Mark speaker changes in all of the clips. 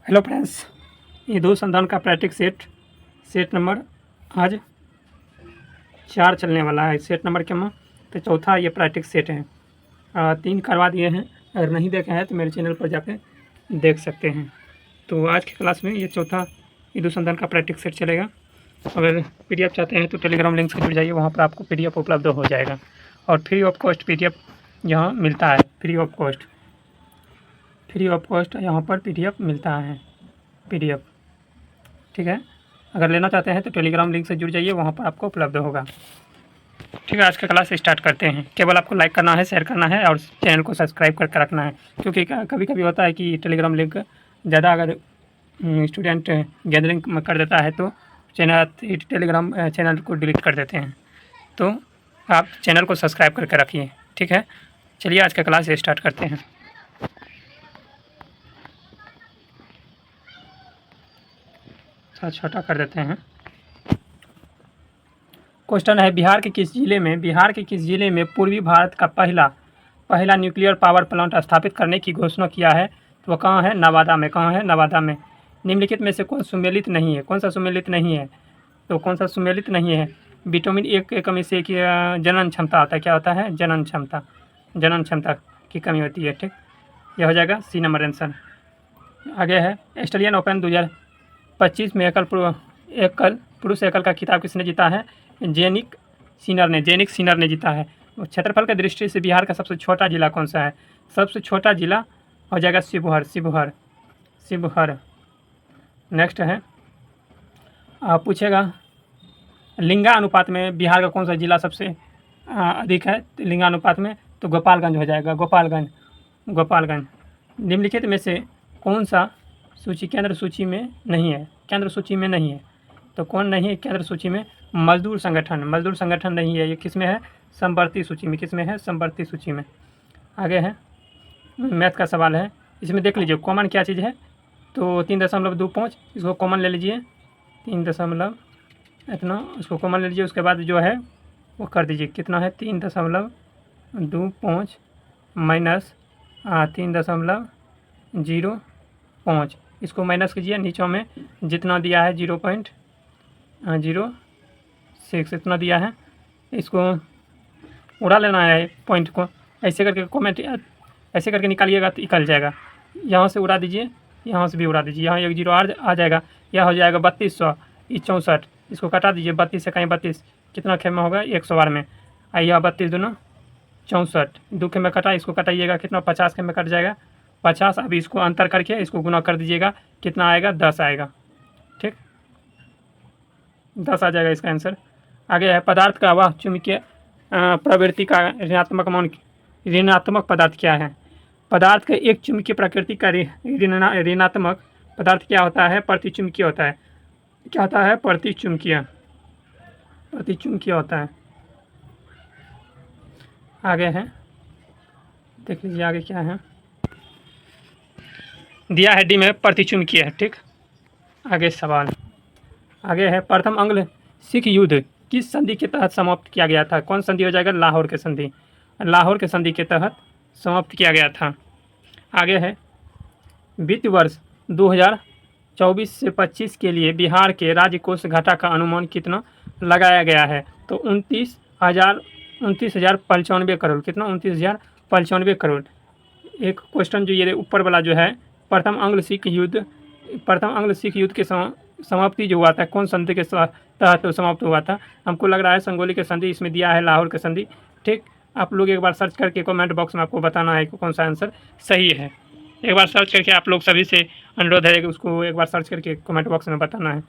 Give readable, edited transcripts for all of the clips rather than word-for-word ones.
Speaker 1: Hello friends, ये दो संधान का प्रैक्टिस सेट नंबर आज 4 चलने वाला है। सेट नंबर क्या तो चौथा ये प्रैक्टिस सेट है। 3 करवा दिए हैं, अगर नहीं देखे हैं तो मेरे चैनल पर जाकर देख सकते हैं। तो आज की क्लास में ये चौथा ये संधान का प्रैक्टिस सेट चलेगा। अगर पीडीएफ चाहते हैं तो टेलीग्राम लिंक से जुड़ जाइए, वहाँ पर आपको पीडीएफ उपलब्ध हो जाएगा और फ्री ऑफ कॉस्ट पीडीएफ यहाँ मिलता है। फ्री ऑफ कॉस्ट यहाँ पर पीडीएफ मिलता है, पीडीएफ। ठीक है, अगर लेना चाहते हैं तो टेलीग्राम लिंक से जुड़ जाइए, वहाँ पर आपको उपलब्ध होगा। ठीक है, आज का क्लास स्टार्ट करते हैं। केवल आपको लाइक करना है, शेयर करना है और चैनल को सब्सक्राइब करके रखना है, क्योंकि कभी कभी होता है कि टेलीग्राम लिंक ज़्यादा अगर स्टूडेंट गैदरिंग कर देता है तो टेलीग्राम चैनल को डिलीट कर देते हैं। तो आप चैनल को सब्सक्राइब करके रखिए। ठीक है, चलिए आज का क्लास स्टार्ट करते हैं। थोड़ा छोटा कर देते हैं। क्वेश्चन है, बिहार के किस जिले में पूर्वी भारत का पहला न्यूक्लियर पावर प्लांट स्थापित करने की घोषणा किया है? तो वह कहाँ है? नवादा में। कहाँ है? नवादा में। निम्नलिखित में से कौन सुमेलित नहीं है? कौन सा सुमेलित नहीं है? तो कौन सा सुमेलित नहीं है? विटामिन ए की कमी से जनन क्षमता होता है। क्या होता है? जनन क्षमता की कमी होती है। ठीक, यह हो जाएगा सी नंबर आंसर। आगे है, ऑस्ट्रेलियन ओपन 2025 में पुरुष एकल का खिताब किसने जीता है? जेनिक सिनर ने जीता है। क्षेत्रफल की दृष्टि से बिहार का सबसे छोटा जिला कौन सा है? सबसे छोटा जिला हो जाएगा शिवहर। नेक्स्ट है, पूछेगा लिंगा अनुपात में बिहार का कौन सा जिला सबसे अधिक है? लिंगा अनुपात में तो गोपालगंज हो जाएगा। गोपालगंज। निम्नलिखित में से कौन सा केंद्र सूची में नहीं है? तो कौन नहीं है केंद्र सूची में? मजदूर संगठन नहीं है। ये किस में है? समवर्ती सूची में। आगे है, मैथ का सवाल है। इसमें देख लीजिए कॉमन क्या चीज़ है, तो 3.25 इसको कॉमन ले लीजिए। 3 इतना इसको कॉमन ले लीजिए। उसके बाद जो है वो कर दीजिए, कितना है? 3.25 माइनस 3.05 इसको माइनस कीजिए। नीचों में जितना दिया है 0.06 इतना दिया है, इसको उड़ा लेना है पॉइंट को। ऐसे करके निकालिएगा तो निकल जाएगा। यहाँ से उड़ा दीजिए, यहाँ से भी उड़ा दीजिए। यहाँ 1 0 आ जाएगा। यह हो जाएगा 3200, 64। इसको कटा दीजिए। 32 से कहीं 32 कितना खेम में होगा? 112 में। आइए 32 दूना 64, 2 खेम में कटा, इसको कटाइएगा कितना? 50 खेम में कट जाएगा 50। अभी इसको अंतर करके इसको गुना कर दीजिएगा, कितना आएगा? 10 आएगा। ठीक, 10 आ जाएगा इसका आंसर। आगे है, पदार्थ का वह चुंबकीय प्रवृत्ति का ऋणात्मक पदार्थ क्या है? पदार्थ के एक चुंबकीय प्रकृति का ऋणात्मक पदार्थ क्या होता है? प्रतिचुंबकीय होता है। क्या होता है? प्रतिचुंबकीय होता है। आगे है, देख लीजिए आगे क्या है। दिया है डी में प्रतिचुंबकीय है। ठीक, आगे सवाल आगे है, प्रथम अंग्ल सिख युद्ध किस संधि के तहत समाप्त किया गया था? कौन संधि हो जाएगा? लाहौर के संधि के तहत समाप्त किया गया था। आगे है, वित्त वर्ष 2024 से 25 के लिए बिहार के राज्य कोष घाटा का अनुमान कितना लगाया गया है? तो 29,095 करोड़। कितना? 29,095 करोड़। एक क्वेश्चन जो ये ऊपर वाला जो है, प्रथम अंग्ल सिख युद्ध के समाप्ति जो हुआ था, कौन संधि के तहत तो समाप्त हुआ था? हमको लग रहा है संगोली के संधि। इसमें दिया है लाहौर के संधि। ठीक, आप लोग एक बार सर्च करके कमेंट बॉक्स में आपको बताना है कि कौन सा आंसर सही है। एक बार सर्च करके आप लोग सभी से अनुरोध है कि उसको एक बार सर्च करके कमेंट बॉक्स में बताना है।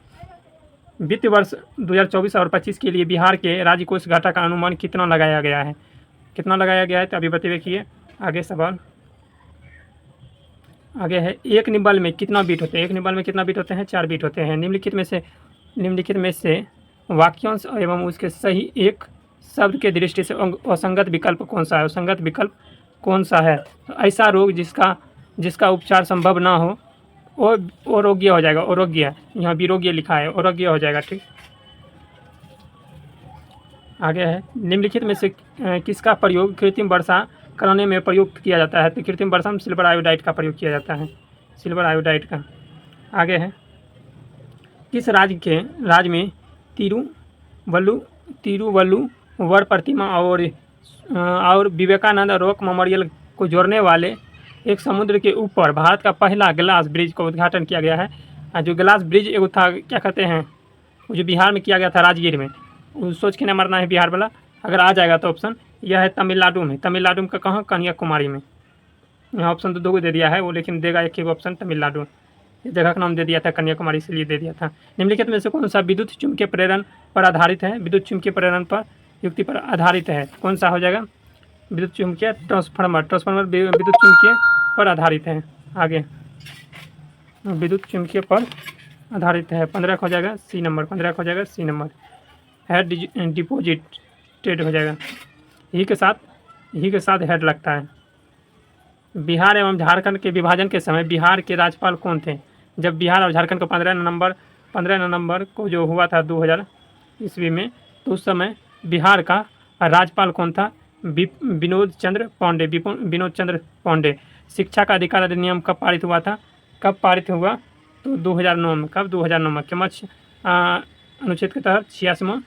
Speaker 1: वित्त वर्ष 2024 और 25 के लिए बिहार के राज्य कोष घाटा का अनुमान कितना लगाया गया है? तो अभी देखिए आगे सवाल। आगे है, एक निबल में कितना बीट होते हैं? 4 बीट होते हैं। निम्नलिखित में से वाक्यांश एवं उसके सही एक शब्द के दृष्टि से असंगत विकल्प कौन सा है? तो ऐसा रोग जिसका उपचार संभव ना हो वो रोग्य हो जाएगा। अरोग्य, यहाँ विरोग्य लिखा है, अरोग्य हो जाएगा। ठीक, आगे है, निम्नलिखित में से किसका प्रयोग कृत्रिम वर्षा कराने में प्रयुक्त किया जाता है? तो कृत्रिम वर्षा में सिल्वर आयोडाइड का प्रयोग किया जाता है। आगे है, किस राज्य में तिरुवल्लुवर प्रतिमा और विवेकानंद रॉक मेमोरियल को जोड़ने वाले एक समुद्र के ऊपर भारत का पहला ग्लास ब्रिज का उद्घाटन किया गया है? जो ग्लास ब्रिज एगो था, क्या कहते हैं, वो जो बिहार में किया गया था, राजगीर में। वो सोच के ना मरना है बिहार वाला। अगर आ जाएगा तो ऑप्शन यह है तमिलनाडु में। तमिलनाडु का कहाँ? कन्याकुमारी में। यहाँ ऑप्शन तो 2 दे दिया है वो, लेकिन देगा एक ही ऑप्शन तमिलनाडु। इस जगह का नाम दे दिया था कन्याकुमारी, इसलिए दे दिया था। निम्नलिखित में से कौन सा विद्युत चुम्बकीय प्रेरण पर आधारित है? विद्युत चुम्बकीय प्रेरण पर युक्ति पर आधारित है, कौन सा हो जाएगा? विद्युत चुम्बकीय ट्रांसफार्मर विद्युत चुम्बकीय पर आधारित है। आगे विद्युत चुम्बकीय पर आधारित है। 15 हो जाएगा सी नंबर, 15 हो जाएगा सी नंबर। हेड डिपोजिटेड हो जाएगा। यही के साथ हेड लगता है। बिहार एवं झारखंड के विभाजन के समय बिहार के राज्यपाल कौन थे? जब बिहार और झारखंड को 15 नवंबर को जो हुआ था 2000 ईस्वी में, तो उस समय बिहार का राज्यपाल कौन था? विनोद चंद्र पांडे। शिक्षा का अधिकार अधिनियम कब पारित हुआ था? कब पारित हुआ? तो 2009 में। कब? 2009 में। क्रमश अनुच्छेद के तहत 86वां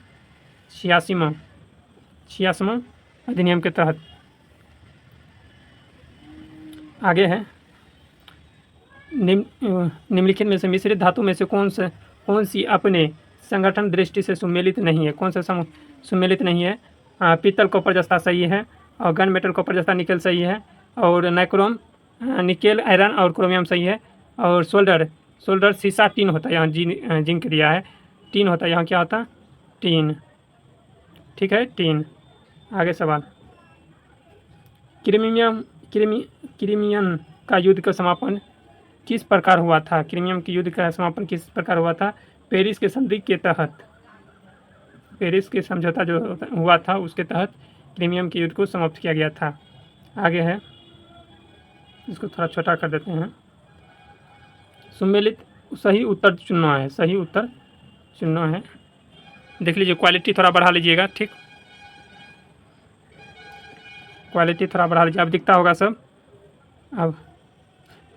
Speaker 1: अधिनियम के तहत। आगे है, निम्नलिखित में से मिश्रित धातु में से कौन सी अपने संगठन दृष्टि से सुमेलित नहीं है? कौन सा सुमेलित नहीं है? पीतल कॉपर जस्ता सही है, और गन मेटल कॉपर जस्ता निकल सही है, और नाइक्रोम निकेल आयरन और क्रोमियम सही है, और सोल्डर शीशा टीन होता है। यहाँ जिंक दिया है, टीन होता है। यहाँ क्या होता है? टीन। ठीक है, टीन। आगे सवाल, क्रीमियन का युद्ध का समापन किस प्रकार हुआ था? क्रीमियम के युद्ध का समापन किस प्रकार हुआ था? पेरिस के संधि के तहत। पेरिस के समझौता जो हुआ था उसके तहत क्रीमियम के युद्ध को समाप्त किया गया था। आगे है, इसको थोड़ा छोटा कर देते हैं। सुमेलित सही उत्तर चुनना है, सही उत्तर चुनना है। देख लीजिए, क्वालिटी थोड़ा बढ़ा लीजिएगा। ठीक, क्वालिटी थोड़ा बढ़ा लीजिए, अब दिखता होगा सब। अब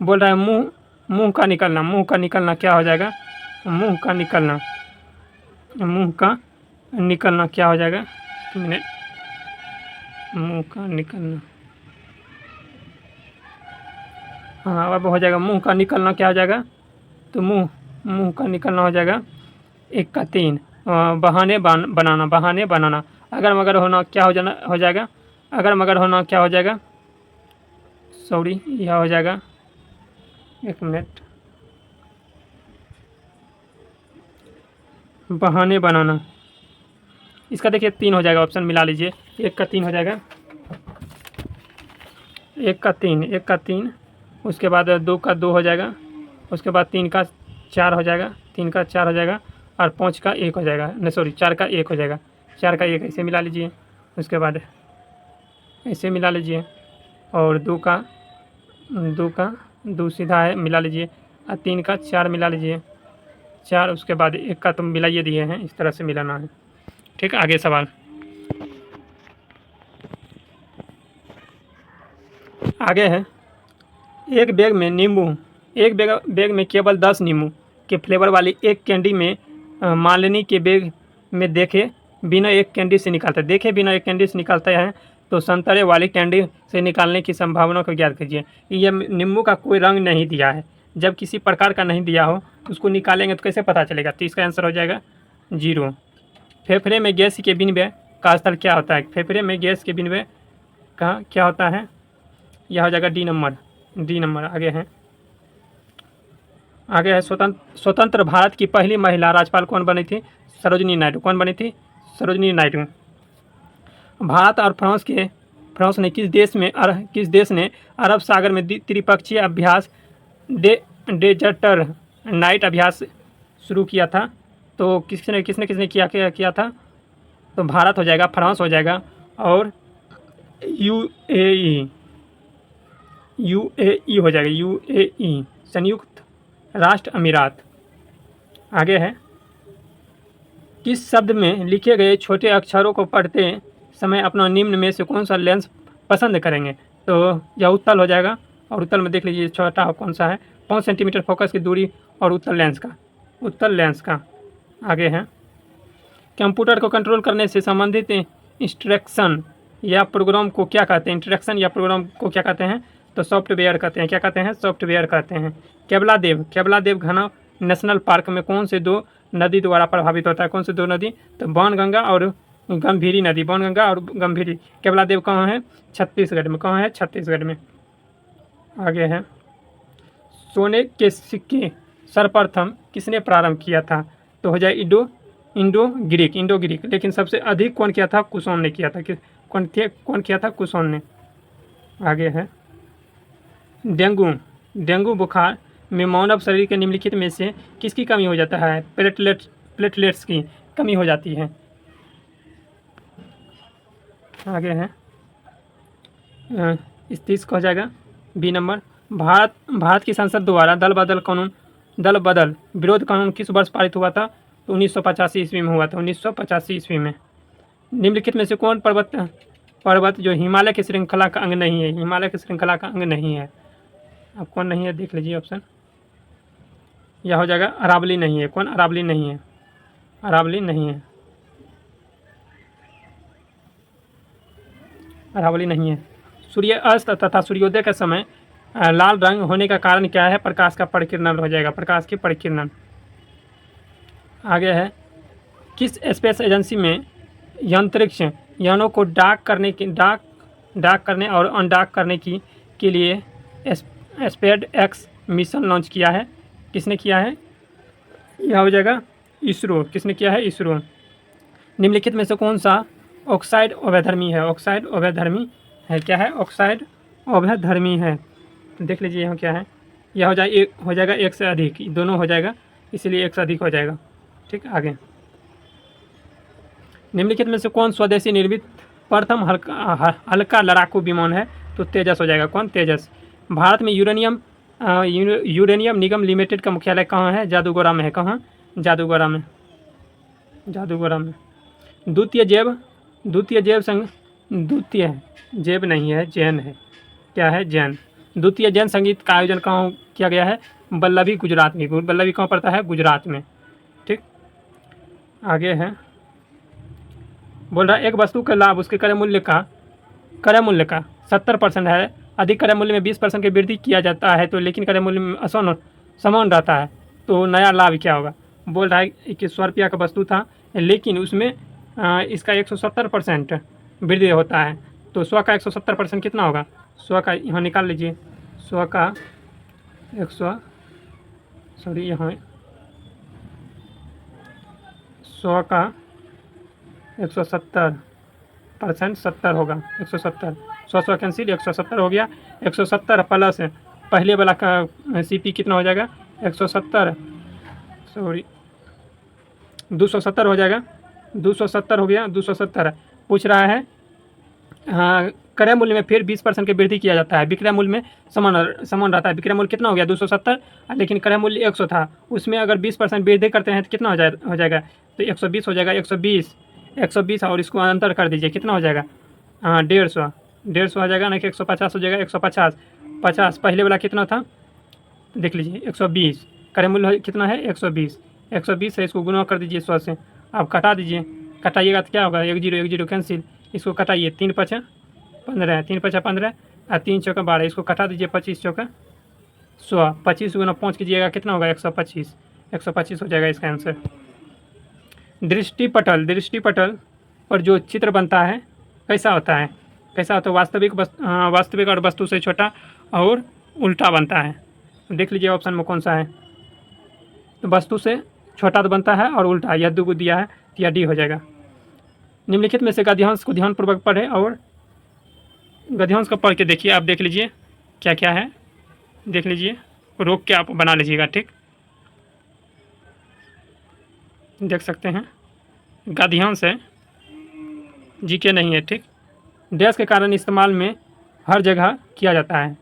Speaker 1: बोल रहा है मुंह का निकलना क्या हो जाएगा? मुंह का निकलना क्या हो जाएगा? मिनट, मुंह का निकलना, हाँ अब हो जाएगा। मुंह का निकलना क्या हो जाएगा? तो मुंह का निकलना हो जाएगा 1 का 3। बहाने बनाना। अगर मगर होना क्या हो जाएगा? अगर मगर होना क्या हो जाएगा? सॉरी, यह हो जाएगा, 1 मिनट, बहाने बनाना। इसका देखिए 3 हो जाएगा, ऑप्शन मिला लीजिए। 1 का 3 हो जाएगा, 1 का 3, उसके बाद 2 का 2 हो जाएगा, उसके बाद 3 का 4 हो जाएगा, 3 का 4 हो जाएगा, और 5 का 1 हो जाएगा। नहीं सॉरी, 4 का 1 हो जाएगा, 4 का 1 ऐसे मिला लीजिए। उसके बाद ऐसे मिला लीजिए, और 2 का 2 सीधा है, मिला लीजिए, और 3 का 4 मिला लीजिए, 4। उसके बाद 1 का तो मिलाइए दिए हैं, इस तरह से मिलाना है। ठीक, आगे सवाल। आगे है, एक बैग में केवल 10 नींबू के फ्लेवर वाली एक कैंडी में मालिनी के बैग में देखे बिना एक कैंडी से निकालता है, तो संतरे वाली कैंडी से निकालने की संभावना को ज्ञात कीजिए। ये नींबू का कोई रंग नहीं दिया है, जब किसी प्रकार का नहीं दिया हो उसको निकालेंगे तो कैसे पता चलेगा? तो इसका आंसर हो जाएगा 0। फेफड़े में गैस के विनिमय का स्थल क्या होता है? फेफड़े में गैस के विनिमय का क्या होता है? यह हो जाएगा डी नंबर। आगे है, स्वतंत्र भारत की पहली महिला राज्यपाल कौन बनी थी? सरोजिनी नायडू। कौन बनी थी? सरोजिनी नायडू। भारत और फ्रांस ने किस देश ने अरब सागर में त्रिपक्षीय अभ्यास डेजर्टर नाइट अभ्यास शुरू किया था? तो किसने किया था? तो भारत हो जाएगा, फ्रांस हो जाएगा, और यूएई हो जाएगा, यूएई, संयुक्त राष्ट्र अमीरात। आगे है, किस शब्द में लिखे गए छोटे अक्षरों को पढ़ते समय अपना निम्न में से कौन सा लेंस पसंद करेंगे? तो यह उत्तल हो जाएगा, और उत्तल में देख लीजिए छोटा कौन सा है, 5 सेंटीमीटर फोकस की दूरी और उत्तल लेंस का। आगे है, कंप्यूटर को कंट्रोल करने से संबंधित इंस्ट्रक्शन या प्रोग्राम को क्या कहते हैं? इंस्ट्रक्शन या प्रोग्राम को क्या कहते हैं? तो सॉफ्टवेयर कहते हैं। क्या कहते हैं? सॉफ्टवेयर कहते हैं। केवलादेव घना नेशनल पार्क में कौन से 2 नदी द्वारा प्रभावित होता है? कौन से 2 नदी? तो बाणगंगा और गंभीरी नदी। बाणगंगा और गंभीरी। केवलादेव कहाँ है? छत्तीसगढ़ में। कहाँ है? छत्तीसगढ़ में। आगे है, सोने के सिक्के सर्वप्रथम किसने प्रारंभ किया था? तो हो जाए इंडो ग्रीक। लेकिन सबसे अधिक कौन किया था? कुशोन ने किया था। कौन किया था? कुशोन ने। आगे है, डेंगू बुखार में मानव शरीर के निम्नलिखित में से किसकी कमी हो जाता है? प्लेटलेट्स की कमी हो जाती है। आगे है, इस 30 का हो जाएगा बी नंबर। भारत की संसद द्वारा दल बदल विरोध कानून किस वर्ष पारित हुआ था? तो 1985 ईस्वी में हुआ था। 1985 ईस्वी में। निम्नलिखित में से कौन पर्वत जो हिमालय की श्रृंखला का अंग नहीं है? हिमालय की श्रृंखला का अंग नहीं है। अब कौन नहीं है देख लीजिए ऑप्शन। यह हो जाएगा अरावली नहीं है। कौन? अरावली नहीं है। अरावली नहीं है। अरावली नहीं है। सूर्य अस्त तथा सूर्योदय के समय लाल रंग होने का कारण क्या है? प्रकाश का परिकिरण हो जाएगा। प्रकाश की परिकिरण। आगे है, किस स्पेस एजेंसी में अंतरिक्ष यानों को डाक करने और अनडाक करने के लिए स्पेड एक्स मिशन लॉन्च किया है? किसने किया है? यह हो जाएगा इसरो। किसने किया है? इसरो। निम्नलिखित में से कौन सा ऑक्साइड अवैधर्मी है? ऑक्साइड अवैधर्मी है। क्या है? ऑक्साइड अवैधर्मी है। देख लीजिए यहाँ क्या है। यह हो जाएगा 1 से अधिक। दोनों हो जाएगा, इसलिए 1 से अधिक हो जाएगा। ठीक। आगे, निम्नलिखित में से कौन स्वदेशी निर्मित प्रथम हल्का लड़ाकू विमान है? तो तेजस हो जाएगा। कौन? तेजस। भारत में यूरेनियम निगम लिमिटेड का मुख्यालय कहाँ है? जादूगोड़ा में है। कहाँ? जादूगोड़ा में। द्वितीय जैव नहीं है, जैन है। क्या है? जैन। द्वितीय जैन संगीत का आयोजन कहाँ किया गया है? बल्लभी, गुजरात में। बल्लभी कहाँ पड़ता है? गुजरात में। ठीक। आगे है, बोल रहा है एक वस्तु का लाभ उसके क्रय मूल्य का 70% है। अधिक क्रय मूल्य में 20% की वृद्धि किया जाता है तो लेकिन क्रय मूल्य में समान रहता है तो नया लाभ क्या होगा? बोल रहा है कि 100 रुपया का वस्तु था लेकिन उसमें इसका 170% वृद्धि होता है तो 100 का 170% कितना होगा? 100 का यहाँ निकाल लीजिए। 100 का 100 का 170% 70 होगा। 170 100 कैंसिल, 170 हो गया। 170 प्लस पहले वाला का CP कितना हो जाएगा? 270 हो जाएगा। 270 हो गया। 270 पूछ रहा है हाँ, क्रय मूल्य में फिर 20% की वृद्धि किया जाता है। विक्रय मूल्य में समान रहता है। विक्रय मूल्य कितना हो गया? 270, लेकिन क्रय मूल्य 100 था। उसमें अगर 20% वृद्धि करते हैं तो कितना हो जाएगा? तो 120 हो जाएगा। 120 और इसको अंतर कर दीजिए कितना हो जाएगा? 150 हो जाएगा ना कि 150 हो जाएगा। 150 पहले वाला कितना था देख लीजिए। 120 क्रय मूल्य कितना है? 120 है। इसको गुना कर दीजिए 100 से। आप कटा दीजिए। कटाइएगा तो क्या होगा? 1 0 कैंसिल। इसको कटाइए। 3 5 15 3 5 15 और 3 चौका 12। इसको कटा दीजिए। 25 चौका 100। 25 गुना 5 कीजिएगा कितना होगा? 125 हो जाएगा इसका आंसर। दृष्टिपटल पर जो चित्र बनता है कैसा होता है? वास्तविक और वस्तु से छोटा और उल्टा बनता है। देख लीजिए ऑप्शन में कौन सा है। तो वस्तु से छोटा तो बनता है और उल्टा। यह 2 दिया है तो यह डी हो जाएगा। निम्नलिखित में से गद्यांश को ध्यानपूर्वक पढ़ें और गद्यांश को पढ़ के देखिए। आप देख लीजिए क्या क्या है। देख लीजिए, रोक के आप बना लीजिएगा। ठीक, देख सकते हैं गद्यांश है, जीके नहीं है। ठीक, डैश के कारण इस्तेमाल में हर जगह किया जाता है।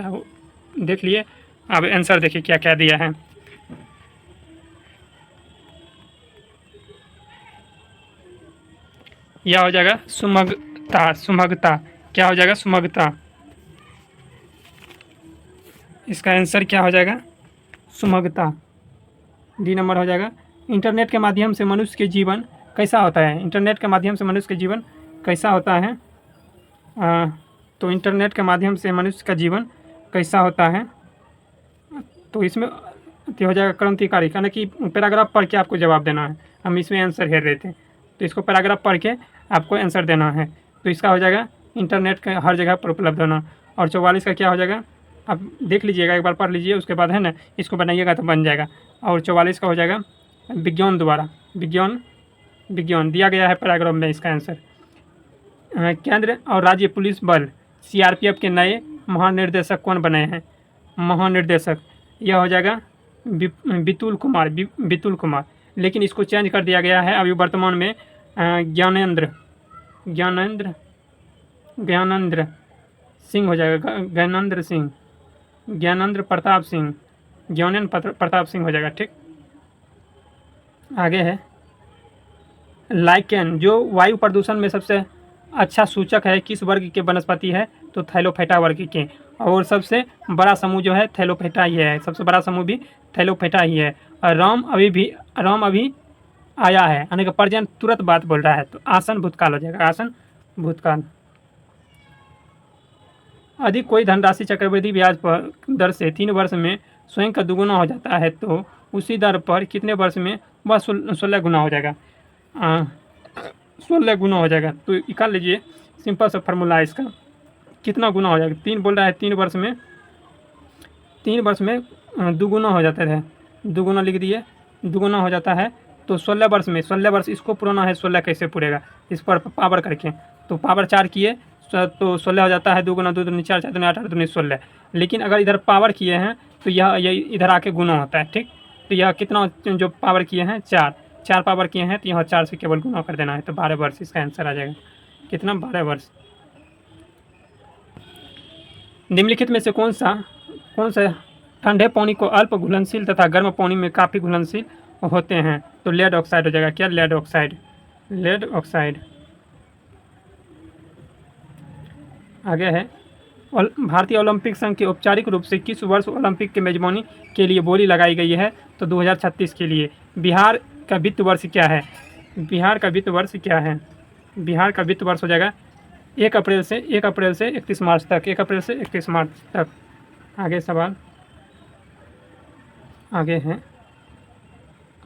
Speaker 1: वो देख लिए। अब आंसर देखिए क्या क्या दिया है। यह हो जाएगा सुमगता। क्या हो जाएगा? सुमगता। इसका आंसर क्या हो जाएगा? सुमग्गता। डी नंबर हो जाएगा। इंटरनेट के माध्यम से मनुष्य के जीवन कैसा होता है? इंटरनेट के माध्यम से मनुष्य के जीवन कैसा होता है? तो इंटरनेट के माध्यम से मनुष्य का जीवन कैसा होता है? तो इसमें हो जाएगा क्रांतिकारी, कहना कि पैराग्राफ पढ़ के आपको जवाब देना है। हम इसमें आंसर हेर रहे थे, तो इसको पैराग्राफ पढ़ के आपको आंसर देना है। तो इसका हो जाएगा इंटरनेट का हर जगह पर उपलब्ध होना। और 44 का क्या हो जाएगा? आप देख लीजिएगा, एक बार पढ़ लीजिए, उसके बाद है ना इसको बनाइएगा तो बन जाएगा। और 44 का हो जाएगा विज्ञान द्वारा। विज्ञान दिया गया है पैराग्राफ में इसका आंसर। केंद्र और राज्य पुलिस बल CRPF के नए महानिर्देशक कौन बने हैं? महानिर्देशक यह हो जाएगा बितुल कुमार। लेकिन इसको चेंज कर दिया गया है अभी वर्तमान में ज्ञानेंद्र सिंह हो जाएगा। ज्ञानेंद्र प्रताप सिंह हो जाएगा। ठीक, आगे है लाइकेन, जो वायु प्रदूषण में सबसे अच्छा सूचक है, किस वर्ग के वनस्पति है? तो थैलोफैटा वर्ग के। और सबसे बड़ा समूह जो है थैलोफैटा ही है, सबसे बड़ा समूह भी थैलोफैटा ही है। और राम अभी आया है, यानी कि प्रेजेंट तुरंत बात बोल रहा है, तो आसन भूतकाल हो जाएगा। आसन भूतकाल। यदि कोई धनराशि चक्रवृद्धि ब्याज पर दर से 3 वर्ष में स्वयं का दुगुना हो जाता है तो उसी दर पर कितने वर्ष में वह 16 गुना हो जाएगा? 16 गुना हो जाएगा। तो निकाल लीजिए, सिंपल सा फार्मूला है इसका। कितना गुना हो जाएगा? 3 बोल रहा है, 3 वर्ष में दुगुना हो जाता है। दुगुना लिख दिए, दुगुना हो जाता है तो 16 वर्ष इसको पुराना है। 16 कैसे पूरेगा? इस पर पावर करके, तो पावर 4 किए तो 16 हो जाता है। 2 गुना 2 दूनी 4, 4 दूनी 8, 8 दूनी 16। लेकिन अगर इधर पावर किए हैं तो यह इधर आके गुना होता है। ठीक, तो यह कितना जो पावर किए हैं? 4 पावर किए हैं, तो यहाँ 4 से केवल गुना कर देना है, तो 12 वर्ष इसका आंसर आ जाएगा। कितना? 12 वर्ष। निम्नलिखित में से कौन सा ठंडे पानी को अल्प घुलनशील तथा गर्म पानी में काफ़ी घुलनशील होते हैं? तो लेड ऑक्साइड हो जाएगा। क्या? Lead oxide. आगे है भारतीय ओलंपिक संघ के औपचारिक रूप से किस वर्ष ओलंपिक की मेजबानी के लिए बोली लगाई गई है? तो 2036 के लिए। बिहार का वित्त वर्ष क्या है? बिहार का वित्त वर्ष हो जाएगा 1 अप्रैल से 31 मार्च तक। 1 अप्रैल से 31 मार्च तक। आगे सवाल आगे है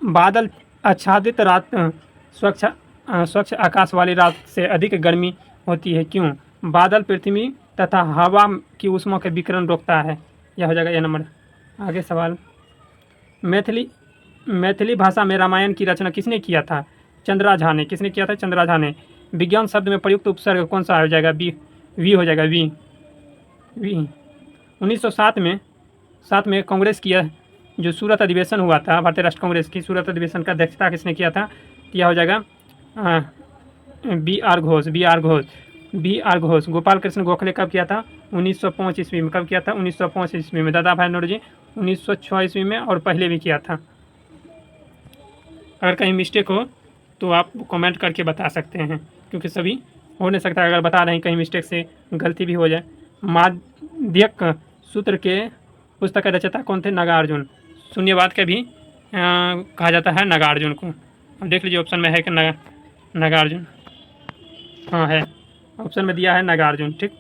Speaker 1: बादल आच्छादित रात स्वच्छ आकाश वाली रात से अधिक गर्मी होती है, क्यों? बादल पृथ्वी तथा हवा की ऊष्मा के विकिरण रोकता है। यह हो जाएगा ये नंबर। आगे सवाल मैथिली भाषा में रामायण की रचना किसने किया था? चंद्रा झा ने। किसने किया था? चंद्रा झा ने। विज्ञान शब्द में प्रयुक्त उपसर्ग कौन सा हो जाएगा? वी हो जाएगा। वी 1907 में कांग्रेस की जो सूरत अधिवेशन हुआ था, भारतीय राष्ट्र कांग्रेस की सूरत अधिवेशन का अध्यक्षता किसने किया था? यह हो जाएगा बी आर घोष। गोपाल कृष्ण गोखले कब किया था? 1905 ईस्वी में। कब किया था? 1905 ईस्वी में। दादा भाई नौरोजी 1906 ईस्वी में, और पहले भी किया था। अगर कहीं मिस्टेक हो तो आप कमेंट करके बता सकते हैं, क्योंकि सभी हो नहीं सकता। अगर बता रहे हैं कहीं मिस्टेक से गलती भी हो जाए। माध्यक सूत्र के पुस्तक के रचयिता कौन थे? नागार्जुन। शून्यवाद का भी कहा जाता है नागार्जुन को। अब देख लीजिए ऑप्शन में है कि नागार्जुन। हाँ है, ऑप्शन में दिया है नागार्जुन। ठीक,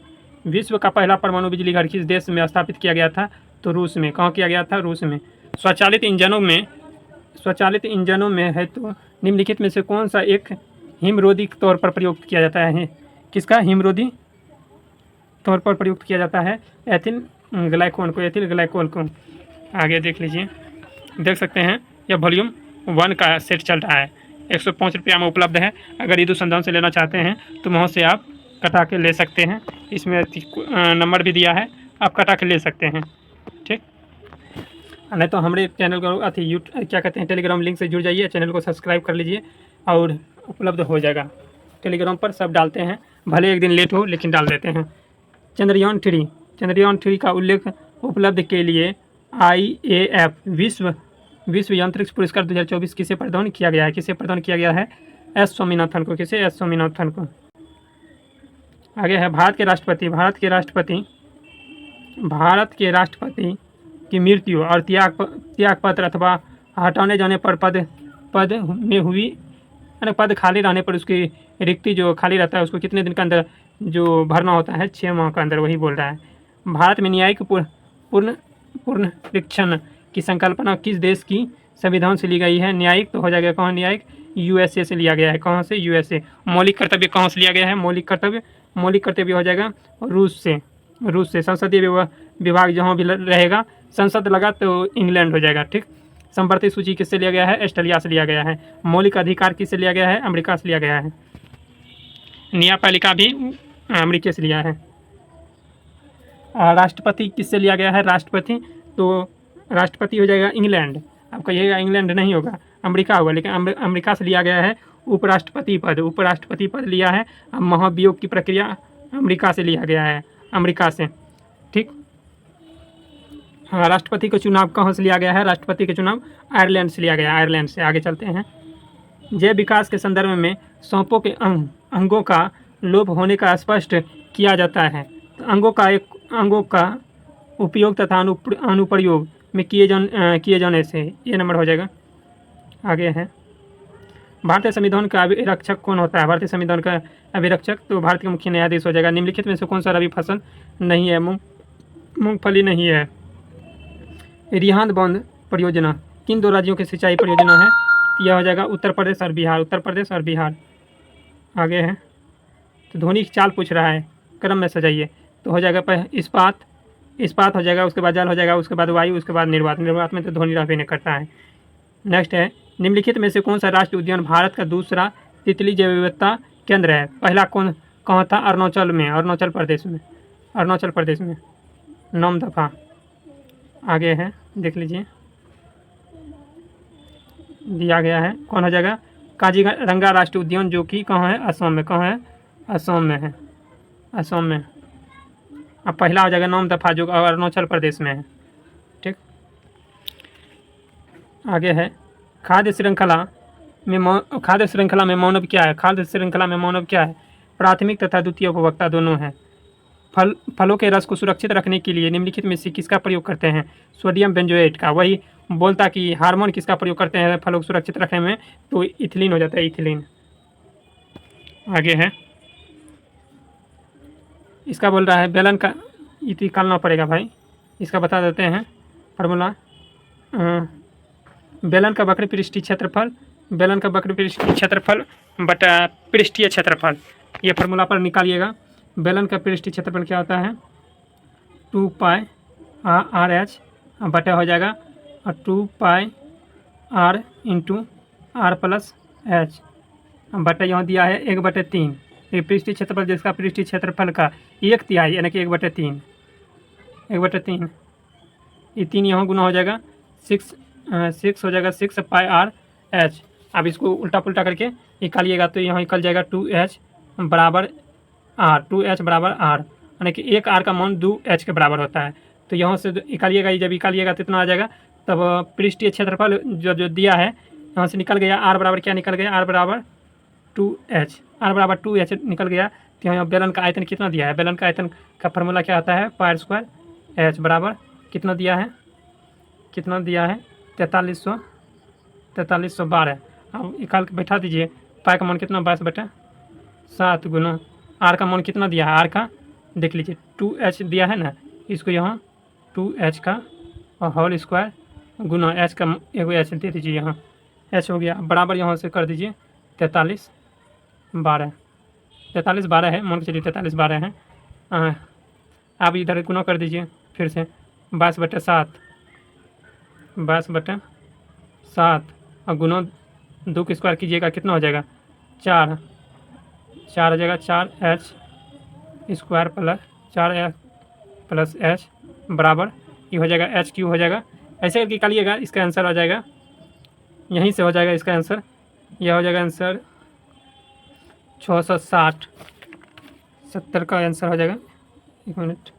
Speaker 1: विश्व का पहला परमाणु बिजली घर किस देश में स्थापित किया गया था? तो रूस में। कहाँ किया गया था? रूस में। स्वचालित इंजनों में है तो निम्नलिखित में से कौन सा एक हिमरोधी तौर पर प्रयुक्त किया जाता है? किसका हिमरोधी तौर पर प्रयुक्त किया जाता है? एथिल ग्लाइकोल को। आगे देख लीजिए, देख सकते हैं यह वॉल्यूम 1 का सेट चल रहा है। 105 रुपया में उपलब्ध है। अगर ईद संधान से लेना चाहते हैं तो वहाँ से आप कटा के ले सकते हैं। इसमें नंबर भी दिया है, आप कटा के ले सकते हैं। ठीक, नहीं तो हमारे चैनल को क्या कहते हैं, टेलीग्राम लिंक से जुड़ जाइए, चैनल को सब्सक्राइब कर लीजिए और उपलब्ध हो जाएगा। टेलीग्राम पर सब डालते हैं, भले एक दिन लेट हो लेकिन डाल देते हैं। चंद्रयान 3 का उल्लेख उपलब्ध के लिए IAF विश्व अंतरिक्ष पुरस्कार 2024 किसे प्रदान किया गया है? एस स्वामीनाथन को। किसे? एस स्वामीनाथन को। आगे है भारत के राष्ट्रपति की मृत्यु और त्याग पत्र अथवा हटाने जाने पर पद में हुई, यानी पद खाली रहने पर उसकी रिक्ति जो खाली रहता है उसको कितने दिन के अंदर जो भरना होता है, 6 माह के अंदर, वही बोल रहा है। भारत में न्यायिक पुनरीक्षण की संकल्पना किस देश की संविधान से ली गई है? न्यायिक तो हो जाएगा कहाँ, न्यायिक यूएसए से लिया गया है। कहाँ से? यूएसए। मौलिक कर्तव्य कहाँ से लिया गया है? मौलिक कर्तव्य हो जाएगा रूस से। संसदीय विभाग जहाँ भी रहेगा, संसद लगा तो इंग्लैंड हो जाएगा, ठीक। संवर्ती सूची किससे लिया गया है? ऑस्ट्रेलिया से लिया गया है। मौलिक अधिकार किससे लिया गया है? अमेरिका से लिया गया है। न्यायपालिका भी अमेरिका से लिया है। राष्ट्रपति किससे लिया गया है? राष्ट्रपति हो जाएगा इंग्लैंड। आप कहिएगा इंग्लैंड नहीं होगा, अमेरिका होगा, लेकिन अमेरिका से लिया गया है। उपराष्ट्रपति पद लिया है। अब महाभियोग की प्रक्रिया अमेरिका से लिया गया है, अमेरिका से, ठीक। हाँ, राष्ट्रपति का चुनाव कहाँ से लिया गया है? राष्ट्रपति का चुनाव आयरलैंड से लिया गया है, आयरलैंड से। आगे चलते हैं। जैव विकास के संदर्भ में सौंपों के अंगों का लोप होने का स्पष्ट किया जाता है। तो अंगों का उपयोग तथा अनुप्रयोग में किए जाने से, ये नंबर हो जाएगा। आगे है, भारतीय संविधान का अभिरक्षक कौन होता है? भारतीय संविधान का अभिरक्षक तो भारत के मुख्य न्यायाधीश हो जाएगा। निम्नलिखित में से कौन सा रबी फसल नहीं है? मूंगफली नहीं है। रिहांद बांध परियोजना किन 2 राज्यों की सिंचाई परियोजना है? तो यह हो जाएगा उत्तर प्रदेश और बिहार। आगे है, तो ध्वनि की चाल पूछ रहा है, क्रम में सजाइए। तो हो जाएगा इस्पात हो जाएगा, उसके बाद जल हो जाएगा, उसके बाद वायु, उसके बाद निर्वात में तो ध्वनि रहबे नहीं करता है। नेक्स्ट है, निम्नलिखित में से कौन सा राष्ट्रीय उद्यान भारत का दूसरा तितली जैव विविधता केंद्र है? पहला कहाँ था? अरुणाचल प्रदेश में 9 दफ़ा। आगे है, देख लीजिए, दिया गया है, कौन हो जाएगा? काजीरंगा राष्ट्रीय उद्यान, जो कि कहाँ है? असम में। कहाँ है? असम में। अब पहला हो जाएगा 9 दफ़ा, जो अरुणाचल प्रदेश में है, ठीक। आगे है, खाद्य श्रृंखला में मानव क्या है? प्राथमिक तथा द्वितीय उपभोक्ता दोनों है। फलों के रस को सुरक्षित रखने के लिए निम्नलिखित में से किसका प्रयोग करते हैं? सोडियम बेंजोएट का। वही बोलता कि हार्मोन किसका प्रयोग करते हैं फलों को सुरक्षित रखने में? तो इथिलीन हो जाता है, इथिलीन। आगे है, इसका बोल रहा है बेलन का, निकालना पड़ेगा भाई, इसका बता देते हैं फार्मूला। बेलन का वक्र पृष्ठीय क्षेत्रफल बटा पृष्ठीय क्षेत्रफल, ये फार्मूला पर निकालिएगा। बेलन का पृष्ठीय क्षेत्रफल क्या होता है? 2 पाई RH बटा हो जाएगा 2 पाई R इंटू R+H बटा यहाँ दिया है 1/3। ये पृष्ठीय क्षेत्रफल, जिसका पृष्ठीय क्षेत्रफल का 1/3 यानी कि 1/3 ये 3 यहाँ गुना हो जाएगा 6 हो जाएगा 6 पाई RH। अब इसको उल्टा पुल्टा करके निकालिएगा तो यहाँ निकल जाएगा 2H बराबर R, यानी कि 1 R का मान 2H के बराबर होता है। तो यहाँ से निकालिएगा, जब निकालिएगा तो इतना आ जाएगा। तब पृष्ठीय क्षेत्रफल जो दिया है यहाँ से निकल गया। R बराबर क्या निकल गया? R बराबर 2H निकल गया। तो यहाँ बेलन का आयतन कितना दिया है? बेलन का आयतन का फार्मूला क्या आता है? पाई स्क्वायर H बराबर कितना दिया है? 4312। अब निकाल के बैठा दीजिए। पाई का मान कितना? 22/7 गुना R का मान कितना दिया है? R का देख लीजिए 2H दिया है ना, इसको यहाँ 2H का और होल स्क्वायर गुना H का एगो H दे दीजिए, यहाँ H हो गया बराबर, यहाँ से कर दीजिए 4312 है, मान के चलिए 4312 है। आप इधर गुना कर दीजिए फिर से 22/7 और गुना 2 के स्क्वायर कीजिएगा, कितना हो जाएगा? 4 हो जाएगा। 4H square plus 4H plus H बराबर ये हो जाएगा H क्यू हो जाएगा। ऐसे करके निकालिएगा, इसका आंसर आ जाएगा, यहीं से हो जाएगा इसका आंसर। यह हो जाएगा आंसर 660 70 का आंसर हो जाएगा। 1 मिनट,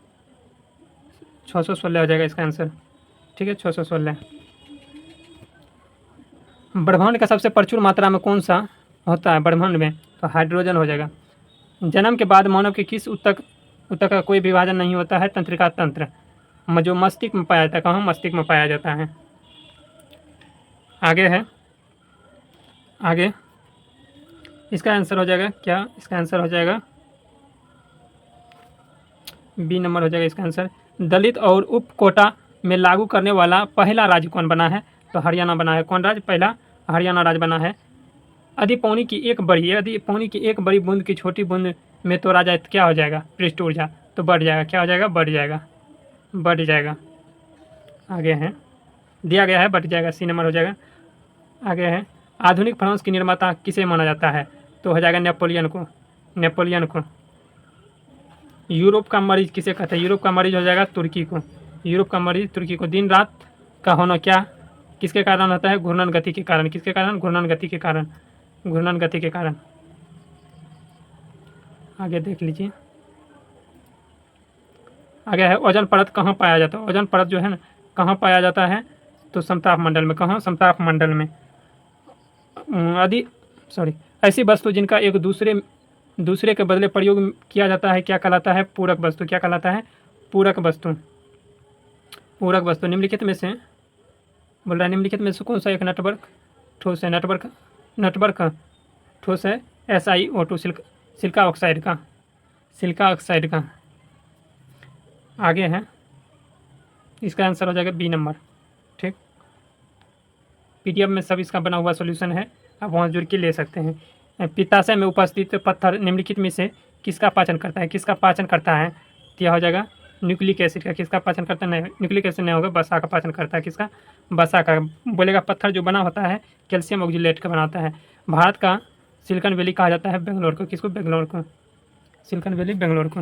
Speaker 1: 616 हो जाएगा इसका आंसर, ठीक है 616। ब्रह्मांड का सबसे प्रचुर मात्रा में कौन सा होता है ब्रह्मांड में? तो हाइड्रोजन हो जाएगा। जन्म के बाद मानव के किस ऊतक का कोई विभाजन नहीं होता है? तंत्रिका तंत्र। जो मस्तिष्क में पाया जाता है, कहाँ मस्तिष्क में पाया जाता है। आगे है, आगे इसका आंसर हो जाएगा क्या, इसका आंसर हो जाएगा बी नंबर हो जाएगा इसका आंसर। दलित और उप कोटा में लागू करने वाला पहला राज्य कौन बना है, तो हरियाणा बना है। कौन राज्य पहला, हरियाणा राज्य बना है। यदि पानी की एक बड़ी बूंद की छोटी बूंद में तोड़ा जाए तो क्या हो जाएगा, पृष्ठ ऊर्जा, तो बढ़ जाएगा, क्या हो जाएगा, बढ़ जाएगा, बढ़ जाएगा। आगे है, दिया गया है बढ़ जाएगा, सी नंबर हो जाएगा। आगे है, आधुनिक फ्रांस की निर्माता किसे माना जाता है, तो हो जाएगा नेपोलियन को, नेपोलियन को। यूरोप का मरीज किसे कहते हैं, यूरोप का मरीज हो जाएगा तुर्की को, यूरोप का मरीज तुर्की को। दिन रात का होना क्या किसके कारण होता है, घूर्णन गति के कारण, किसके कारण, घूर्णन गति के कारण, घूर्णन गति के कारण। आगे देख लीजिए, आगे है, ओजोन परत कहाँ पाया जाता है, ओजोन परत जो है ना कहाँ पाया जाता है, तो समताप मंडल में। कहाँ, समताप मंडल में। ऐसी वस्तु जिनका एक दूसरे के बदले प्रयोग किया जाता है क्या कहलाता है, पूरक वस्तु। क्या कहलाता है, पूरक वस्तु, पूरक वस्तु। निम्नलिखित में से बोल रहा है, निम्नलिखित में से कौन सा एक नेटवर्क ठोस है, नेटवर्क ठोस है, SiO2 सिलिका ऑक्साइड का, सिलिका ऑक्साइड का। आगे है, इसका आंसर हो जाएगा बी नंबर। ठीक, PDF में सब इसका बना हुआ सॉल्यूशन है, आप वहाँ जुड़ के ले सकते हैं। पित्ताशय में उपस्थित पत्थर निम्नलिखित में से किसका पाचन करता है, किसका पाचन करता है, तो यह हो जाएगा न्यूक्लिक एसिड का। किसका पाचन करता है, नहीं न्यूक्लिक एसिड नहीं होगा, वसा का पाचन करता है। किसका, वसा का। बोलेगा पत्थर जो बना होता है कैल्शियम ऑक्जेलेट का बनाता है। भारत का सिलिकॉन वैली कहा जाता है बेंगलोर को, किसको, बेंगलोर को, सिलिकॉन वैली बेंगलोर को।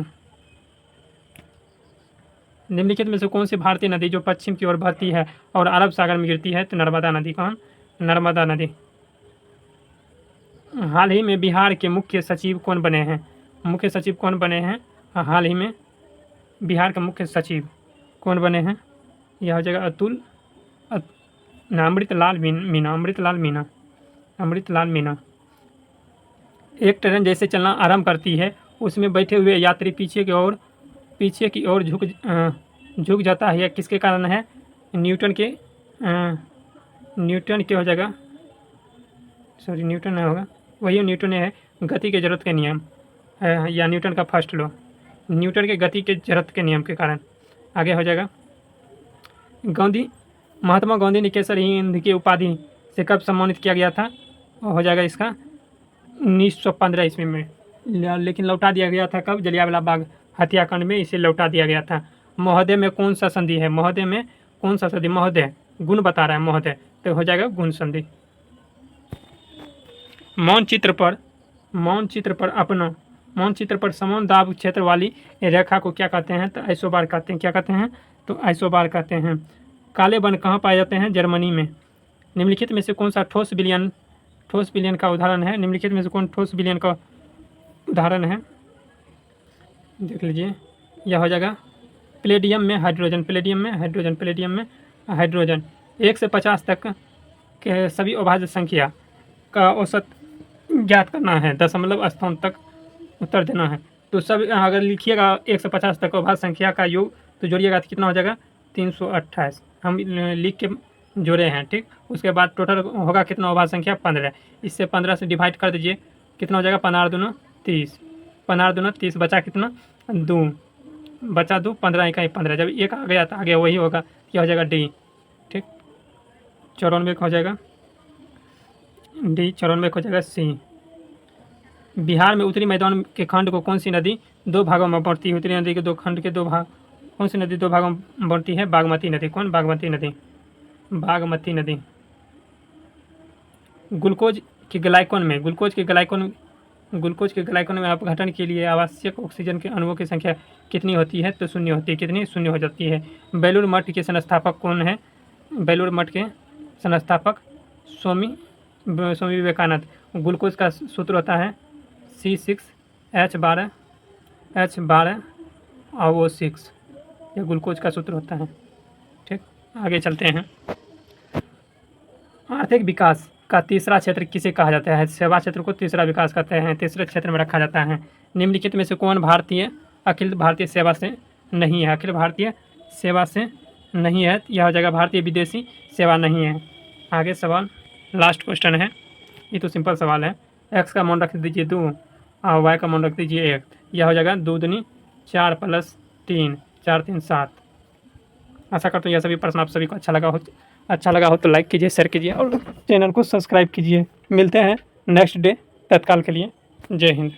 Speaker 1: निम्नलिखित में से कौन सी भारतीय नदी जो पश्चिम की ओर बहती है और अरब सागर में गिरती है, तो नर्मदा नदी। कौन, नर्मदा नदी। हाल ही में बिहार के मुख्य सचिव कौन बने हैं, मुख्य सचिव कौन बने हैं, हाल ही में बिहार के मुख्य सचिव कौन बने हैं, यह हो जाएगा अमृतलाल मीना, अमृतलाल मीना, अमृतलाल मीना। एक ट्रेन जैसे चलना आरंभ करती है उसमें बैठे हुए यात्री पीछे की ओर झुक जाता है, यह किसके कारण है, न्यूटन के हो जाएगा, सॉरी न्यूटन नहीं होगा, वही न्यूटन है, गति के जरूरत के नियम है, या न्यूटन का फर्स्ट लॉ, न्यूटन के गति के जरूरत के नियम के कारण। आगे हो जाएगा, महात्मा गांधी ने केसर हिंद की उपाधि से कब सम्मानित किया गया था, हो जाएगा इसका 1915 ईस्वी में, लेकिन लौटा दिया गया था कब, जलियांवाला बाग हत्याकांड में इसे लौटा दिया गया था। महोदय में कौन सा संधि है, महोदय में कौन सा संधि, महोदय गुण बता रहा है महोदय, तो हो जाएगा गुण संधि। मानचित्र पर समान दाब क्षेत्र वाली रेखा को क्या कहते हैं, तो आइसोबार कहते हैं। क्या कहते हैं, तो आइसोबार कहते हैं। काले वन कहाँ पाए जाते हैं, जर्मनी में। निम्नलिखित में से कौन सा ठोस विलयन का उदाहरण है, निम्नलिखित में से कौन ठोस विलयन का उदाहरण है, देख लीजिए, यह हो जाएगा प्लेडियम में हाइड्रोजन, प्लेडियम में हाइड्रोजन। 1 से 50 तक के सभी अभाज्य संख्या का औसत ज्ञात करना है, दशमलव स्थान तक उत्तर देना है। तो सब अगर लिखिएगा 1 से 50 तक अभाज्य संख्या का योग तो जोड़िएगा तो कितना हो जाएगा, 328 हम लिख के जोड़े हैं। ठीक, उसके बाद टोटल होगा कितना, अभाज्य संख्या 15। इससे 15 से डिवाइड कर दीजिए, कितना हो जाएगा, 15 दूना 30, 15 दूना 30, बचा कितना 2, बचा 2, 15 इकाई 15, जब एक आ गया तो आगे वही होगा, क्या हो जाएगा डी। ठीक, 94 हो जाएगा डी, 94 हो जाएगा सी। बिहार में उत्तरी मैदान के खंड को कौन सी नदी 2 भागों में बांटती है, उत्तरी नदी के 2 खंड के 2 भाग, कौन सी नदी 2 भागों में बांटती है, बागमती नदी। कौन, बागमती नदी, बागमती नदी। ग्लूकोज के ग्लाइकोन में अपघटन के लिए आवश्यक ऑक्सीजन के अणुओं की संख्या कितनी होती है, तो 0 होती है। कितनी, 0 हो जाती है। बेलूर मठ के संस्थापक कौन है, बेलूर मठ के संस्थापक स्वामी विवेकानंद। ग्लूकोज का सूत्र होता है C6H12O6, यह ग्लूकोज का सूत्र होता है। ठीक, आगे चलते हैं। आर्थिक विकास का तीसरा क्षेत्र किसे कहा जाता है, सेवा क्षेत्र को तीसरा विकास कहते हैं, तीसरे क्षेत्र में रखा जाता है। निम्नलिखित में से कौन अखिल भारतीय सेवा से नहीं है, अखिल भारतीय सेवा से नहीं है, यह हो जाएगा भारतीय विदेशी सेवा नहीं है। आगे सवाल लास्ट क्वेश्चन है, ये तो सिंपल सवाल है। x का मान रख दीजिए 2 और y का मान रख दीजिए 1, यह हो जाएगा 2 दूनी 4 + 3, 4 3 7। आशा करता हूँ यह सभी प्रश्न आप सभी को अच्छा लगा हो तो लाइक कीजिए, शेयर कीजिए और चैनल को सब्सक्राइब कीजिए। मिलते हैं नेक्स्ट डे, तत्काल के लिए जय हिंद।